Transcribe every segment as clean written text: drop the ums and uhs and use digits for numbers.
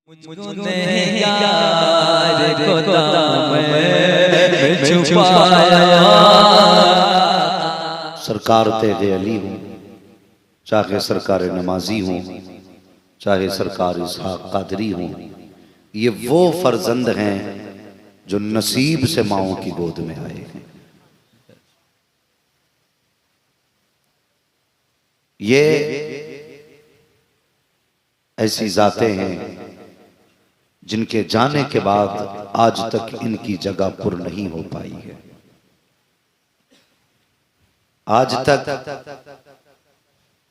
मुझको नहीं यार को दामन में छुपाया। सरकार तेगे अली हूँ, चाहे सरकार नमाजी हूँ, चाहे सरकार इसहाक कादरी हूँ, ये वो फर्जंद हैं जो नसीब से माओं की गोद में आए हैं। ये ऐसी जातें हैं जिनके जाने के बाद आज तक इनकी जगह पुर नहीं हो पाई है। आज तक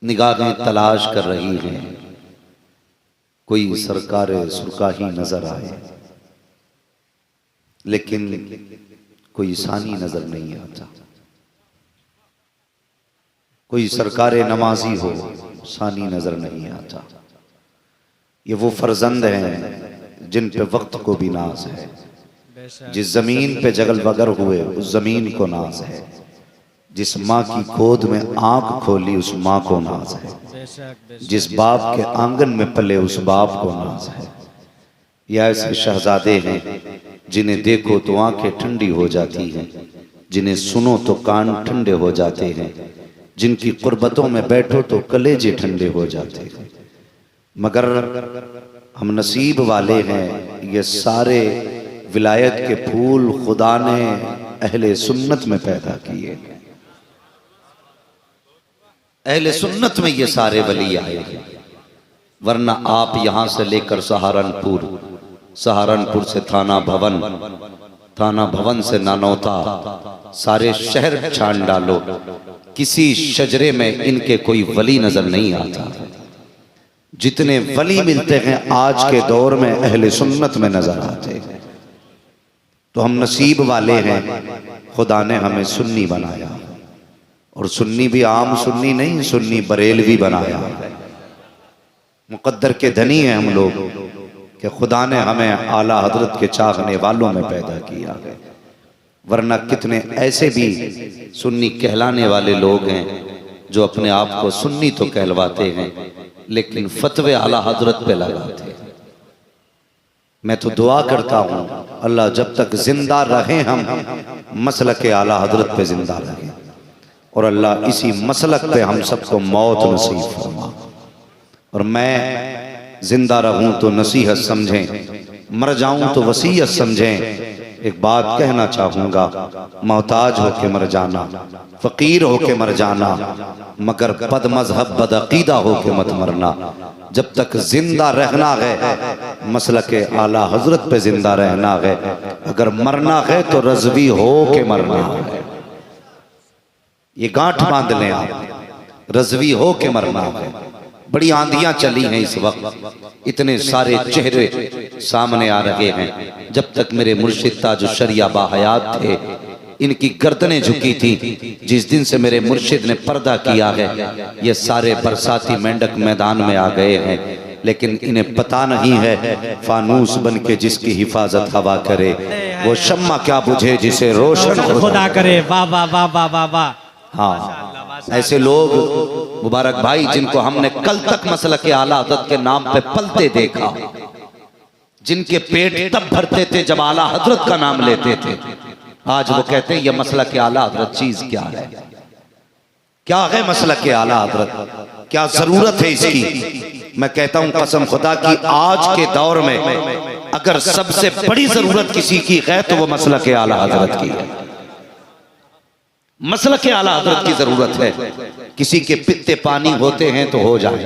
निगाहें तलाश कर रही हैं कोई सरकार सुरकाही नजर आए, लेकिन कोई सानी नजर नहीं आता। कोई सरकार नमाजी हो, सानी नजर नहीं आता। ये वो फर्जंद हैं जिन पे वक्त को भी नाज है। जिस जमीन पे जगल बगर हुए उस जमीन को नाज है। जिस माँ की गोद में आंख खोली उस माँ को नाज है। जिस बाप के आंगन में पले उस बाप को नाज है। या ऐसे शहजादे हैं जिन्हें देखो तो आंखें ठंडी हो जाती हैं, जिन्हें सुनो तो कान ठंडे हो जाते हैं, जिनकी कुर्बतों में बैठो तो कलेजे ठंडे हो जाते हैं। मगर हम नसीब वाले हैं, ये सारे विलायत के फूल खुदा ने अहले सुन्नत में पैदा किए। अहले सुन्नत में ये सारे वली आए हैं। वरना आप यहां से लेकर सहारनपुर, सहारनपुर से थाना भवन, थाना भवन से नानौता, सारे शहर छान डालो, किसी शजरे में इनके कोई वली नजर नहीं आता। जितने वली मिलते हैं आज के दौर में अहले सुन्नत में नजर आते हैं। तो हम नसीब वाले हैं, खुदा ने हमें सुन्नी बनाया। और सुन्नी भी आम सुन्नी नहीं, सुन्नी बरेलवी बनाया। मुकद्दर के धनी हैं हम लोग कि खुदा ने हमें आला हजरत के चाहने वालों में पैदा किया है। वरना कितने ऐसे भी सुन्नी कहलाने वाले लोग हैं जो अपने आप को सुन्नी तो कहलवाते हैं लेकिन फतवे आला हजरत पे लगाते हैं। मैं तो दुआ करता हूँ अल्लाह जब तक जिंदा रहे हम मसलक आला हजरत पे जिंदा रहें, और अल्लाह इसी मसलक पे हम सबको मौत नसीब फरमा। और मैं जिंदा रहूं तो नसीहत समझें, मर जाऊं तो वसीयत समझें। एक बात कहना चाहूंगा, मोहताज होके मर जाना, फकीर होके मर जाना, मगर बद मजहब बद अकीदा होके मत मरना। जब तक जिंदा रहना है मसलके आला हजरत पे जिंदा रहना है। अगर मरना है तो रज़वी होके मरना है। ये गांठ बांध लें आप, रज़वी होके मरना है। बड़ी आंधियां चली हैं इस वक्त, इतने सारे चेहरे सामने आ रहे हैं। जब तक मेरे मुर्शिद ताज शरिया बाहयात थे इनकी गर्दनें झुकी थी। जिस दिन से मेरे मुर्शिद ने पर्दा किया है ये सारे बरसाती मेंढक मैदान में आ गए हैं। लेकिन इन्हें पता नहीं है फानूस बन के जिसकी हिफाजत हवा करे वो शम्मा क्या बुझे जिसे रोशन खुदा करे। वाह वाह वाह वाह वाह वाह। हाँ, ऐसे लोग मुबारक भाई जिनको हमने कल तक मसलक आला हजरत के नाम पे पलते देखा, जिनके पेट तब भरते थे जब आला हजरत का नाम लेते थे, आज वो कहते हैं ये मसलक आला हजरत चीज क्या है। क्या है मसलक आला हजरत, क्या जरूरत है इसकी। मैं कहता हूं कसम खुदा की आज के दौर में अगर सबसे बड़ी जरूरत किसी की है तो वो मसलक आला हजरत की है। मसलक आला हजरत की जरूरत है। किसी के पित्ते पानी होते हैं तो हो जाए,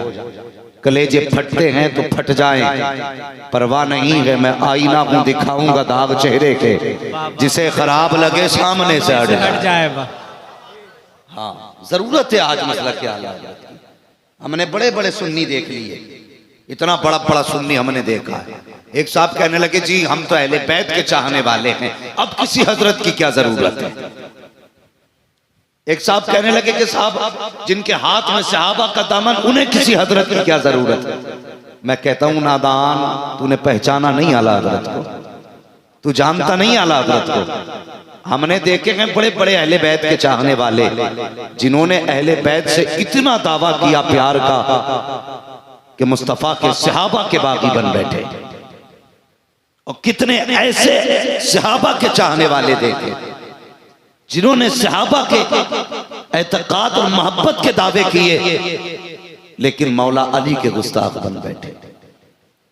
कलेजे फटते हैं तो फट जाएं, परवाह नहीं है। मैं आईना हूं, दिखाऊंगा दाग चेहरे के, जिसे खराब लगे सामने से हट जाए। हाँ, जरूरत है आज मसलक आला हजरत की। हमने बड़े बड़े सुन्नी देख लिए, इतना बड़ा बड़ा सुन्नी हमने देखा है। एक साहब कहने लगे जी हम तो अहले बैत के चाहने वाले हैं, अब किसी हजरत की क्या जरूरत है। एक साहब कहने लगे कि साहब जिनके हाथ में सहाबा का दामन उन्हें किसी हजरत की क्या जरूरत है। मैं कहता हूं नादान, तूने पहचाना नहीं आला हजरत को, तू जानता नहीं आला हजरत को। हमने देखे हैं बड़े बड़े अहले बैत के चाहने वाले जिन्होंने अहले बैत से इतना दावा किया प्यार का कि मुस्तफा के सहाबा के बागी बन बैठे। और कितने ऐसे सहाबा के चाहने वाले देखे जिन्होंने सहाबा के एतकाद और मोहब्बत के दावे किए, लेकिन मौला अली के गुस्ताख बन बैठे।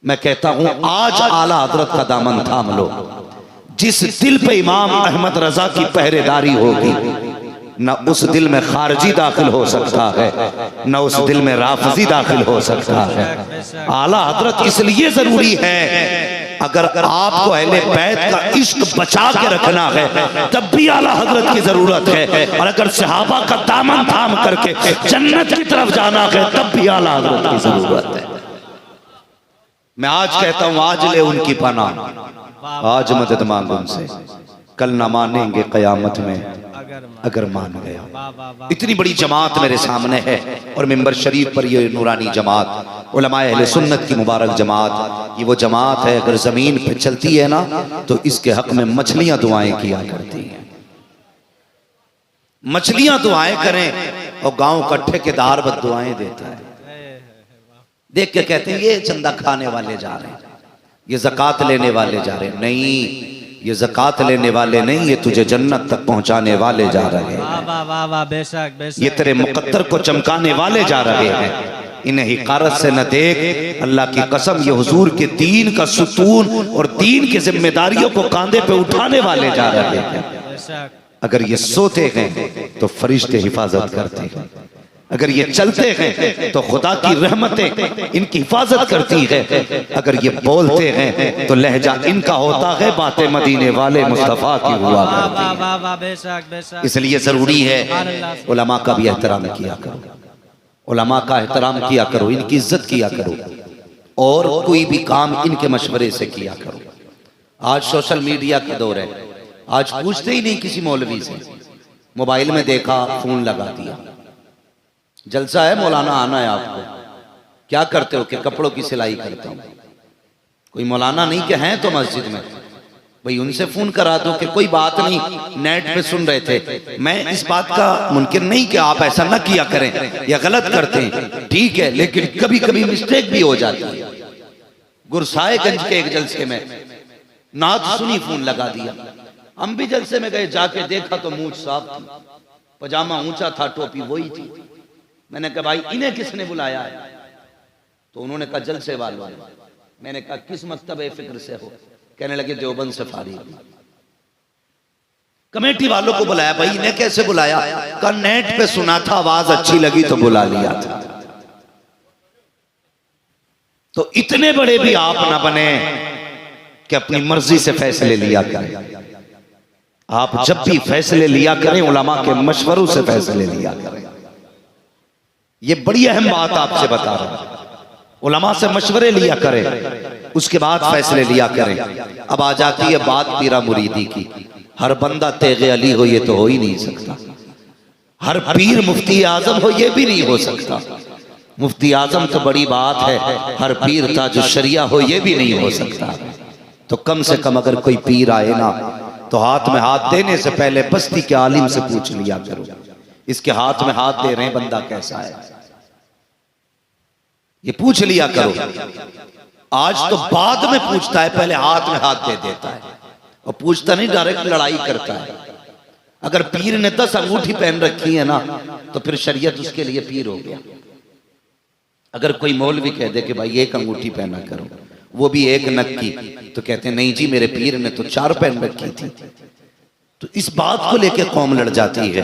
मैं कहता हूं आज आला हजरत का दामन थाम लो। जिस दिल पे इमाम अहमद रजा की पहरेदारी होगी, न उस दिल में खारजी दाखिल हो सकता है, न उस दिल में राफजी दाखिल हो सकता है। आला हजरत इसलिए जरूरी है, अगर आपको अहले बैत का इश्क बचा के रखना है तब भी आला हजरत की जरूरत है, और अगर सहाबा का दामन थाम करके जन्नत की तरफ जाना है तब भी आला हजरत की जरूरत है। मैं आज कहता हूं आज ले उनकी पनाह, आज मदद मांग उनसे, कल न मानेंगे कयामत में अगर मान गया। इतनी बड़ी जमात मेरे सामने है और मिंबर शरीफ पर ये नूरानी जमात, उलमाए अहले सुन्नत की मुबारक जमात, ये वो जमात है अगर जमीन पे चलती है ना तो इसके हक में मछलियां दुआएं किया करती हैं। मछलियां दुआएं करें और गांव का ठेकेदार बद दुआएं देता है। देख के कहते हैं ये चंदा खाने वाले जा रहे हैं, ये ज़कात लेने वाले जा रहे हैं। नहीं, ये ज़कात लेने वाले नहीं, ये तुझे जन्नत तक पहुंचाने वाले जा रहे हैं। बेशक बेशक ये तेरे मुकद्दर को चमकाने वाले जा रहे हैं। इन्हें हिकारत से न देख, अल्लाह की कसम ये हुजूर के दीन का सुतून और दीन की जिम्मेदारियों को कांधे पे उठाने वाले जा रहे हैं। अगर ये सोते हैं तो फरिश्ते हिफाजत करते हैं, अगर ये चलते हैं तो खुदा की रहमतें इनकी हिफाजत करती है, अगर ये बोलते हैं तो लहजा इनका होता है बातें मदीने वाले मुस्तफा की हुआ करती है। इसलिए जरूरी है उलमा का भी एहतराम किया करो, उलमा का एहतराम किया करो, इनकी इज्जत किया करो, और कोई भी काम इनके मशवरे से किया करो। आज सोशल मीडिया का दौर है, आज पूछते ही नहीं किसी मौलवी से, मोबाइल में देखा फोन लगा दिया, जलसा है मौलाना आना है आपको, क्या करते हो कि कपड़ों की सिलाई करता हूं। कोई मौलाना नहीं कि हैं तो मस्जिद में, भाई उनसे फोन करा दो कि कोई बात नहीं, नेट पे सुन रहे थे। मैं इस बात का मुनकिर नहीं कि आप ऐसा ना किया करें या गलत करते हैं, ठीक है, लेकिन कभी कभी मिस्टेक भी हो जाती है। गुरसाएगंज के एक जलसे में नात सुनी, फोन लगा दिया। हम भी जलसे में गए, जाके देखा तो मूंछ साफ थी, पजामा ऊंचा था, टोपी वही थी। मैंने कहा भाई इन्हें किसने बुलाया है? तो उन्होंने कहा जलसे वालों। मैंने कहा किस मकतबे फिक्र से हो? कहने लगे देवबंद से फारिग। कमेटी वालों को बुलाया, भाई इन्हें कैसे बुलाया? कहा नेट पे सुना था, आवाज अच्छी लगी तो बुला लिया था। तो इतने बड़े भी आप ना बने कि अपनी मर्जी से फैसले लिया करें। आप जब भी फैसले लिया करें उलमा के मशवरों से फैसले लिया करें। ये बड़ी अहम बात आपसे बता रहा हूं, उलमा से मशवरे लिया करें, उसके बाद फैसले लिया करें। अब आ जाती है बात पीरा मुरीदी की। हर बंदा तेगे अली हो ये तो हो ही नहीं सकता, हर पीर मुफ्ती आजम हो ये भी नहीं हो सकता। मुफ्ती आजम तो बड़ी बात है, हर पीर ताज शरिया हो ये भी नहीं हो सकता। तो कम से कम अगर कोई पीर आए ना तो हाथ में हाथ देने से पहले बस्ती के आलिम से पूछ लिया करो, इसके हाथ में हाथ दे रहे हैं बंदा कैसा है, ये पूछ लिया करो। आज तो बाद में पूछता है, पहले हाथ में हाथ दे देता है और पूछता नहीं, डायरेक्ट लड़ाई करता है। अगर पीर ने 10 अंगूठी पहन रखी है ना तो फिर शरीयत उसके लिए पीर हो गया। अगर कोई मौलवी कह दे कि भाई एक अंगूठी पहना करो, वो भी एक नग की, तो कहते हैं नहीं जी मेरे पीर ने तो 4 पहन रखी थी। तो इस बात को लेकर कौम लड़ जाती है।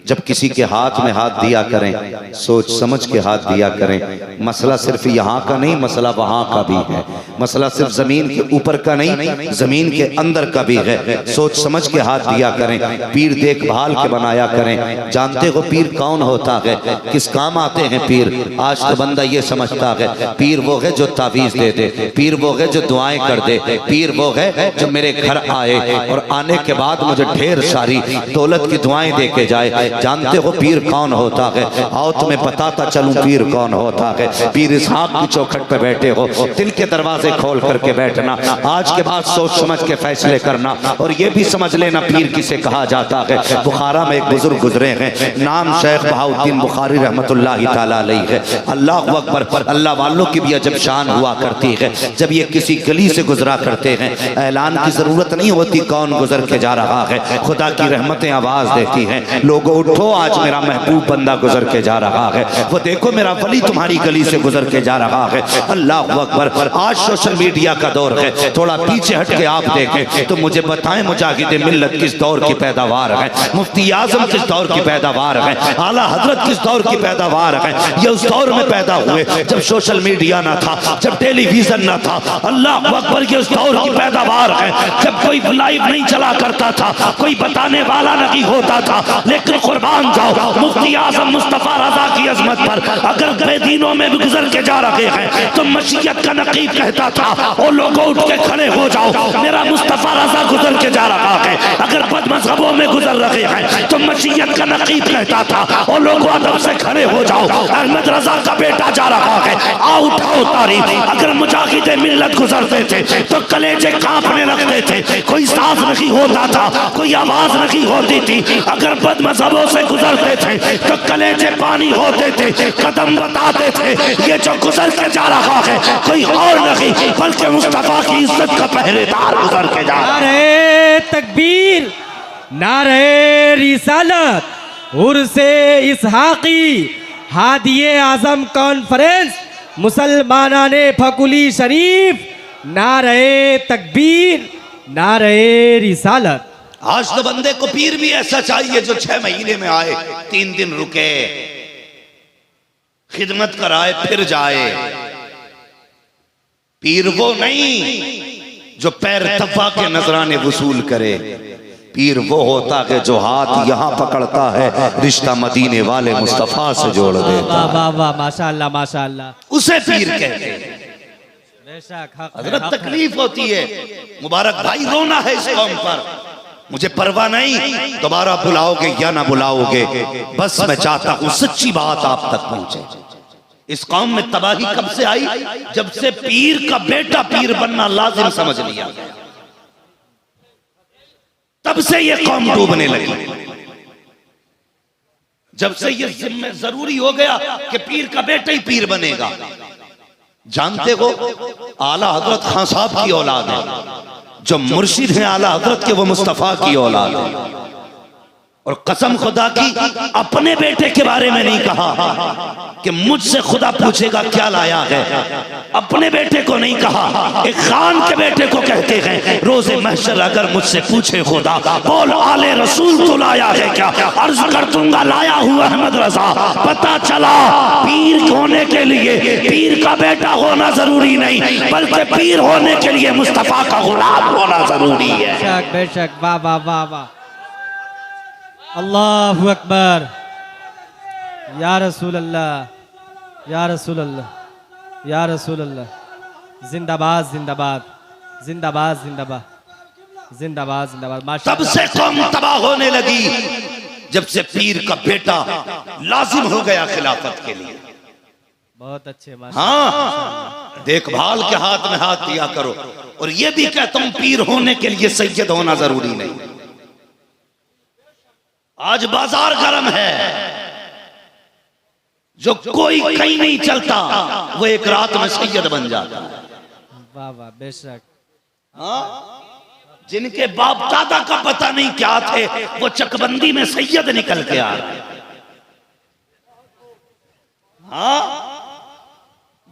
जब किसी के हाथ में हाथ दिया करें, सोच समझ के हाथ दिया करें। मसला सिर्फ यहाँ का नहीं, मसला वहाँ का भी है। मसला सिर्फ जमीन के ऊपर का नहीं, जमीन के अंदर का भी है। सोच समझ के हाथ दिया करें। पीर देखभाल के बनाया करें। जानते हो पीर कौन होता है, किस काम आते हैं पीर? आज तो बंदा ये समझता है पीर वो है जो तावीज दे दे, पीर वो है जो दुआएं कर दे, पीर वो है जो मेरे घर आए और आने के बाद मुझे ढेर सारी दौलत की दुआएं दे के जाए। जानते हो पीर कौन होता है? आओ तुम्हें बताता चलूं पीर कौन होता है। पीर इसहाक की चौखट पे बैठे हो, दिल के दरवाजे खोल करके बैठना, आज के बाद सोच समझ के फैसले करना, और ये भी समझ लेना पीर किसे कहा जाता है। बुखारा में एक बुजुर्ग गुजरे हैं, नाम शेख बहाउद्दीन बुखारी रहमतुल्लाहि ताला अलैहि है। अल्लाह अकबर, अल्लाह वालों की भी अजब शान हुआ करती है। जब ये किसी गली से गुजरा करते हैं, ऐलान की जरूरत नहीं होती कौन गुजर के जा रहा है, खुदा की रहमतें आवाज देती हैं, लोगों उठो आज मेरा महबूब बंदा गुजर के जा रहा है, वो देखो मेरा वली तुम्हारी गली से गुजर के जा रहा है। अल्लाह अकबर। आज सोशल मीडिया का दौर है, थोड़ा पीछे हट के आप देखें तो मुझे बताएं मुजाहिद मिल्लत किस दौर की पैदावार है, मुफ्ती आजम किस दौर की पैदावार है, आला हजरत किस दौर की पैदावार है। ये उस दौर में पैदा हुए जब सोशल मीडिया ना था, जब टेलीविजन ना था। अल्लाह अकबर, ये उस दौर की पैदावार है जब कोई लाइव नहीं चला करता था, कोई बताने वाला नहीं होता था। लेकिन कुर्बान जाओ मुफ्ती आजम मुस्तफा रजा की अजमत पर अगर बेदीनों में भी गुजर के जा रहे हैं तो मशीयत का नकीब कहता था ओ लोगों उठ के खड़े हो जाओ, मेरा मुस्तफा रजा गुजर के जा रहा है। अगर बदमज़हबों में गुजर रहे हैं तो मशीयत का नकीब कहता था ओ लोगों अदब से खड़े हो जाओ, अहमद रजा का बेटा जा रहा है, आओ उठाओ तारीफ। अगर मुजाहिद मिल्लत गुजरते थे तो कलेजे कांपने लगते थे, कोई सांस नहीं होता था, कोई आवाज नहीं होती थी। अगर बदमज़हबों से गुजरते थे तो कलेजे पानी होते थे, कदम बताते थे ये जो गुजर के जा रहा है कोई और नहीं बल्कि मुस्तफा की इज्जत का पहरेदार गुजर के जा रहा है। नारे तकबीर, नारे रिसालत, उर्से इसहाकी, हादिये आजम कॉन्फ्रेंस, मुसलमानाने फकुली शरीफ, नारे तकबीर, नारे रिसालत। आज तो बंदे को पीर भी ऐसा चाहिए जो 6 महीने में आए, 3 दिन रुके, खिदमत कराए फिर जाए। पीर वो नहीं जो पैर दफा के नजराने वसूल करे, पीर वो होता है जो हाथ यहाँ पकड़ता है, रिश्ता मदीने वाले मुस्तफा से जोड़ देता है। वाह वाह, माशाअल्लाह माशाअल्लाह, उसे पीर कहते हैं। हजरत तकलीफ होती है, मुबारक भाई रोना है इस कौम पर, मुझे परवाह नहीं दोबारा बुलाओगे या ना बुलाओगे, बस मैं चाहता हूं सच्ची बात आप तक पहुंचे। इस कौम में तबाही कब से आई? जब से पीर का बेटा पीर बनना लाजिम समझ लिया, तब से ये कौम डूबने लगी। जब से ये जिम्मे जरूरी हो गया कि पीर का बेटा ही पीर बनेगा। जानते हो आला हजरत खान साहब की औलाद है, जो मुर्शिद है आला हजरत के, वो मुस्तफा की औलाद है। और कसम खुदा की अपने बेटे के बारे में नहीं कहा कि मुझसे खुदा पूछेगा क्या लाया है, अपने बेटे को नहीं कहा, एक खान के बेटे को कहते हैं रोजे महशर अगर मुझसे पूछे खुदा बोल आले रसूल तो लाया है क्या, अर्ज कर दूंगा लाया हूँ अहमद रजा। पता चला पीर होने के लिए पीर का बेटा होना जरूरी नहीं, बल्कि पीर होने के लिए मुस्तफा का गुलाम होना जरूरी है। बेशक बेशक, वाह वाह वाह वाह, अल्लाहु अकबर, या रसूल अल्लाह, या रसूल अल्लाह, या रसूल अल्लाह, जिंदाबाद जिंदाबाद जिंदाबाद जिंदाबाद जिंदाबाद जिंदाबाद। तब से कौम तबाह होने लगी जब से पीर का बेटा लाजिम हो गया खिलाफत के लिए। बहुत अच्छे, हाँ, देखभाल के हाथ में हाथ दिया करो। और ये भी कहता हूं पीर होने के लिए सैयद होना जरूरी नहीं। आज बाजार गर्म है, जो कोई कहीं नहीं चलता वो एक रात में सैयद बन जाता है। वाह वाह, बेशक। हाँ, जिनके बाप दादा का पता नहीं क्या थे वो चकबंदी में सैयद निकल के आ रहे। हाँ,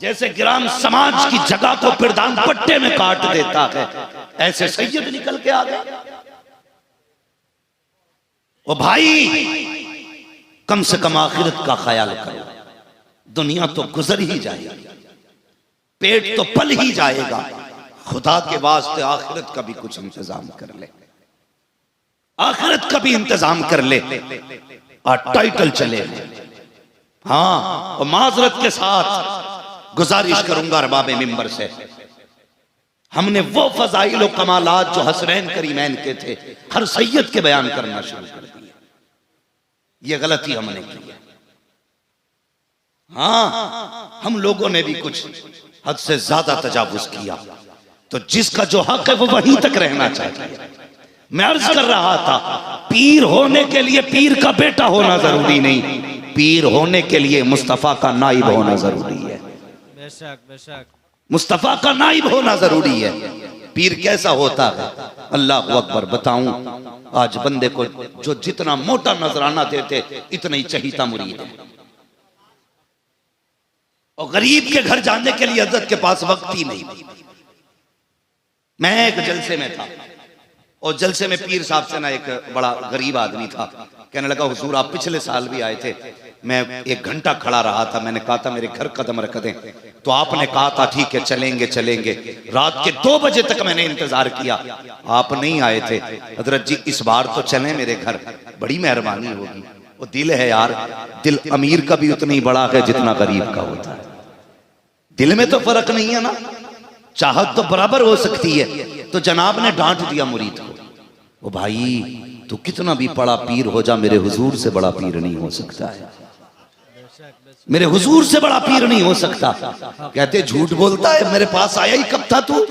जैसे ग्राम समाज की जगह को प्रधान पट्टे में काट देता है, ऐसे सैयद निकल के आ गए। ओ भाई, कम से कम आखिरत का ख्याल करो, दुनिया तो गुजर ही जाएगी, पेट तो पल ही जाएगा, खुदा के वास्ते आखिरत का भी कुछ इंतजाम कर ले, आखिरत का भी इंतजाम कर ले। और टाइटल चले, हाँ, और माजरत के साथ गुजारिश करूंगा अरबाब मिंबर से, हमने वो फजाइल और कमालात जो हसनैन करीमैन के थे हर सैयद के बयान करना शुरू कर दिया। ये गलती हमने की है। हाँ, हम लोगों ने भी कुछ हद से ज्यादा तजावुज किया। तो जिसका जो हक है वो वहीं तक रहना चाहिए। मैं अर्ज कर रहा था, पीर होने के लिए पीर का बेटा होना जरूरी नहीं, पीर होने के लिए मुस्तफा का नाइब होना जरूरी है। बेशक बेशक, मुस्तफा का नाइब होना जरूरी है। पीर कैसा होता है? अल्लाह अकबर, बताऊं आज बंदे को जो जितना मोटा नजराना देते इतना ही चहीता मुरीद है। और गरीब के घर जाने के लिए हजरत के पास वक्त ही नहीं। मैं एक जलसे में था और जलसे में पीर साहब से ना एक बड़ा गरीब आदमी था, कहने लगा हुजूर आप पिछले साल भी आए थे, मैं 1 घंटा खड़ा रहा था, मैंने कहा था मेरे घर कदम रख दें, तो आपने कहा था ठीक है चलेंगे चलेंगे। रात के 2 बजे तक मैंने इंतजार किया, आप नहीं आए थे। हजरत जी इस बार तो चलें मेरे घर, बड़ी मेहरबानी होगी। वो दिल है यार, दिल अमीर का भी उतना ही बड़ा है जितना गरीब का होता है। दिल में तो फर्क नहीं है ना, चाहत तो बराबर हो सकती है। तो जनाब ने डांट दिया मुरीद को, ओ भाई तू कितना भी बड़ा पीर हो जा, मेरे हुजूर से बड़ा पीर नहीं हो सकता है, मेरे हुजूर से बड़ा पीर नहीं हो सकता। कहते झूठ बोलता है, मेरे पास आया ही कब था तू?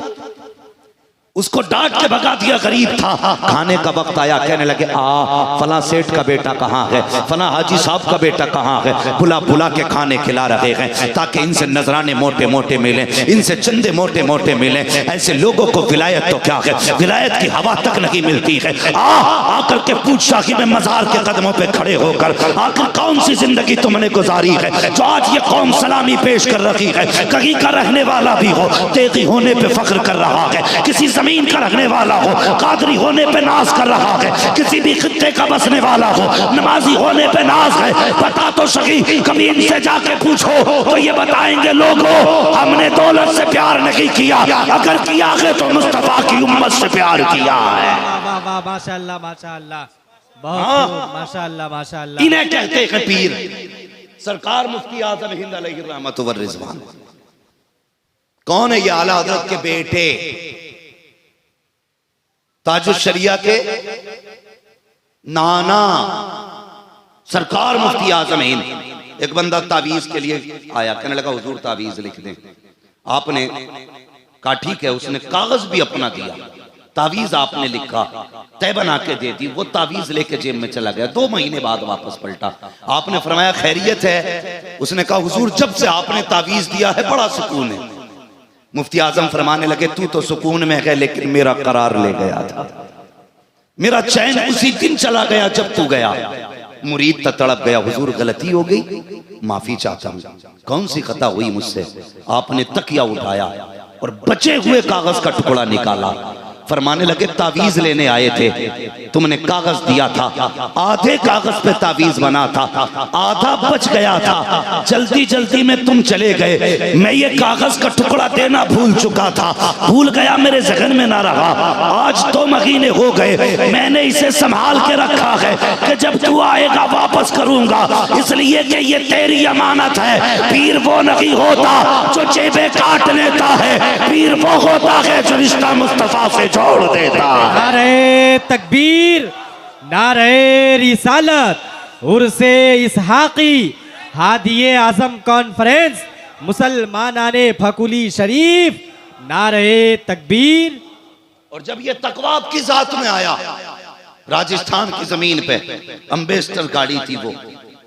उसको डांट के भगा दिया। गरीब था, खाने का वक्त आया, कहने लगे फला सेठ का बेटा कहाँ है, फला हाजी साहब का बेटा कहाँ है, बुला बुला के खाने खिला रहे हैं ताकि इनसे नजराने मोटे मोटे मिले, इनसे चंदे मोटे मोटे मिले। ऐसे लोगों को विलायत तो क्या है, विलायत की हवा तक नहीं मिलती है। आकर के पूछा कि मैं मजार के कदमों पे खड़े होकर आखिर कौन सी जिंदगी तुमने गुजारी है जो आज ये कौम सलामी पेश कर रही है। कहीं का रहने वाला भी हो, तेगी होने पे फख्र कर रहा है, किसी जमीन का रहने वाला हो, कादरी होने पे नाज कर रहा है, किसी भी खित्ते का बसने वाला हो, नमाजी होने पे नाज है। बता तो सही, कभी इनसे जाके पूछो तो ये बताएंगे लोगों हमने दौलत से प्यार नहीं किया, अगर किया है तो मुस्तफा की उम्मत से प्यार किया है। वाह वाह, माशाअल्लाह माशाअल्लाह, बहुत खूब, माशाअल्लाह माशाअल्लाह। इन्हें कहते हैं पीर। सरकार मुफ्ती आजम हिंद अलैहि रहमत व रिजवान कौन है? ये आला हजरत के बेटे ताजुश शरिया के नाना सरकार मुफ्ती आजम हिंद। एक बंदा तावीज के लिए आया, कहने लगा हुजूर तावीज लिख दें। आपने कहा ठीक है, उसने कागज भी अपना दिया, तावीज आपने लिखा, तय बना के दे दी। वो तावीज लेके जेब में चला गया, 2 महीने बाद वापस पलटा। आपने फरमाया खैरियत है? उसने कहा हुजूर जब से आपने तावीज दिया है बड़ा सुकून है। मुफ्ती आजम फरमाने लगे तू तो सुकून में है, लेकिन मेरा करार ले गया था, मेरा चैन उसी दिन चला गया जब तू गया। मुरीद तड़प गया, हुजूर गलती हो गई, माफी चाहता हूं, कौन सी खता हुई मुझसे? आपने तकिया उठाया और बचे हुए कागज का टुकड़ा निकाला। फरमाने लगे तावीज लेने आए थे, तुमने कागज दिया था, आधे कागज पे तावीज बना था, आधा बच गया था, जल्दी जल्दी में तुम चले गए, मैं ये कागज का टुकड़ा देना भूल चुका था, भूल गया, मेरे जहन में ना रहा। आज 2 महीने हो गए, मैंने इसे संभाल के रखा है कि जब तू आएगा वापस करूंगा, इसलिए कि ये तेरी अमानत है। पीर वो नहीं होता जो जेबें काट लेता है, पीर वो होता है जो रिश्ता मुस्तफा से छोड़ देता। नारे तकबीर, नारे रिसालत, उर्से इसहाकी, हादिये आजम कॉन्फ्रेंस, मुसलमानाने फकुली शरीफ, नारे तकबीर। और जब ये तकवा की जात में आया, राजस्थान की जमीन पे अम्बेसडर गाड़ी थी, वो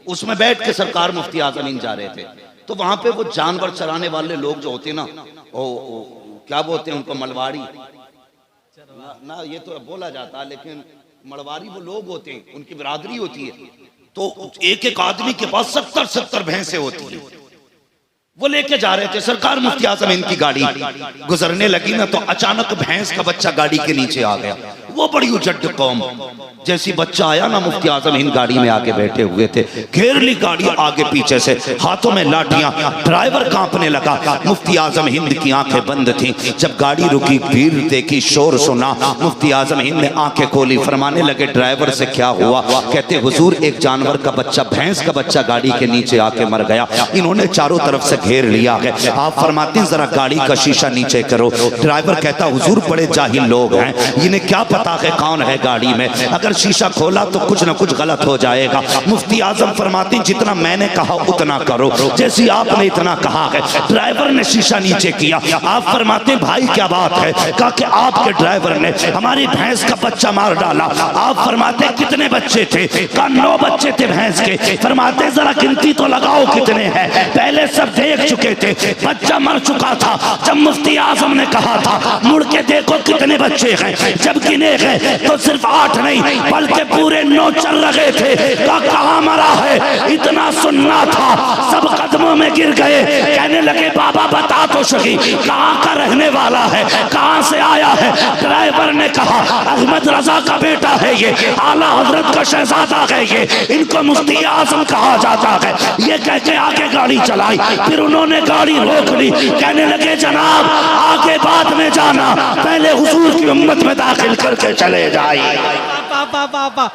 उसमें बैठ के सरकार मुफ्ती आजम हिंद जा रहे थे। तो वहां पे वो जानवर चराने वाले लोग जो होते ना, क्या बोलते हैं उनको, मलवाड़ी ना, ये तो बोला जाता है, लेकिन मड़वारी वो लोग होते हैं, उनकी बिरादरी होती है। तो एक एक आदमी के पास 70-70 भैंसे होती है, वो लेके जा रहे थे। सरकार मुफ्ती आजम इनकी गाड़ी गुजरने लगी ना, तो अचानक भैंस का बच्चा गाड़ी के नीचे आ गया, वो बड़ी उजड्ड कौम। जैसी बच्चा आया ना, मुफ्ती आजम हिंद गाड़ी में आके बैठे हुए थे, घेर ली गाड़ी आगे पीछे से, हाथों में लाठियां, ड्राइवर कांपने लगा। मुफ्ती आजम हिंद की आंखें बंद थीं। जब गाड़ी रुकी, भीड़ देखी, शोर सुना, मुफ्ती आजम हिंद ने आंखें खोली, फरमाने लगे ड्राइवर से क्या हुआ? कहते हुजूर एक जानवर का बच्चा, भैंस का बच्चा गाड़ी के नीचे आके मर गया, इन्होंने चारों तरफ से घेर लिया है। आप फरमाते हैं जरा गाड़ी का शीशा नीचे करो। ड्राइवर कहता हुजूर बड़े जाहिल लोग हैं, इन्हें क्या पता है कौन है गाड़ी में, अगर शीशा खोला तो कुछ ना कुछ गलत हो जाएगा। मुफ्ती आजम फरमाते जितना मैंने कहा उतना करो, जैसी आपने इतना कहा है। ड्राइवर ने शीशा नीचे किया। आप फरमाते भाई क्या बात है? कहा कि आपके ड्राइवर ने हमारी भैंस का बच्चा मार डाला। आप फरमाते कितने बच्चे थे? कहा 9 बच्चे थे भैंस के। फरमाते जरा गिनती तो लगाओ कितने हैं। पहले सब देख चुके थे, बच्चा मर चुका था। जब मुफ्ती आजम ने कहा था मुड़ के देखो कितने बच्चे हैं, जब गिने गए तो सिर्फ 8 नहीं बल्कि पूरे 9 चल रहे थे। कहाँ मरा है? इतना सुनना था, सब कदमों में गिर गए। कहने लगे बाबा बता तो सही कहाँ का रहने वाला है, कहाँ से आया है? ड्राइवर ने कहा अहमद रजा का बेटा है ये, आला हजरत का शहजादा है ये, इनको मुफ्ती आजम कहा जाता है। ये कह के आगे गाड़ी चलाई। फिर उन्होंने गाड़ी रोक ली। कहने लगे जनाब आगे बाद में जाना, पहले हुजूर की उम्मत में दाखिल करके चले जाइए। पापा पापा